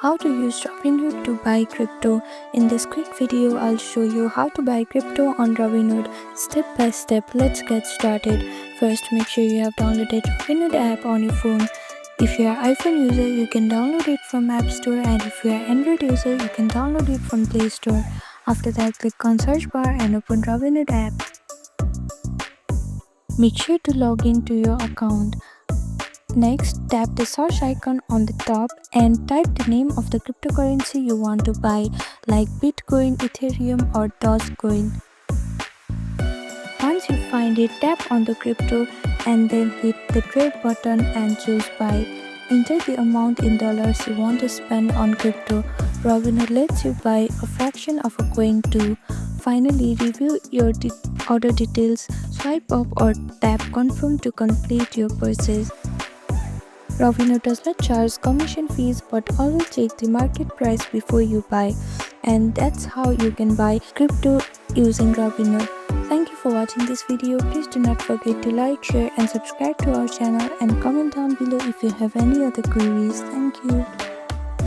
How to use Robinhood to buy crypto. In this quick video, I'll show you how to buy crypto on Robinhood step by step. Let's get started. First, make sure you have downloaded Robinhood app on your phone. If you are iPhone user, you can download it from App Store, and if you are Android user, you can download it from Play Store. After that, click on search bar and open Robinhood app. Make sure to log in to your account. Next, tap the search icon on the top and type the name of the cryptocurrency you want to buy, like Bitcoin, Ethereum, or Dogecoin. Once you find it, tap on the crypto and then hit the trade button and choose buy. Enter the amount in dollars you want to spend on crypto. Robinhood lets you buy a fraction of a coin too. Finally, review your order details, swipe up or tap confirm to complete your purchase. Robinhood does not charge commission fees, but always check the market price before you buy. And that's how you can buy crypto using Robinhood. Thank you for watching this video. Please do not forget to like, share and subscribe to our channel, and comment down below if you have any other queries. Thank you.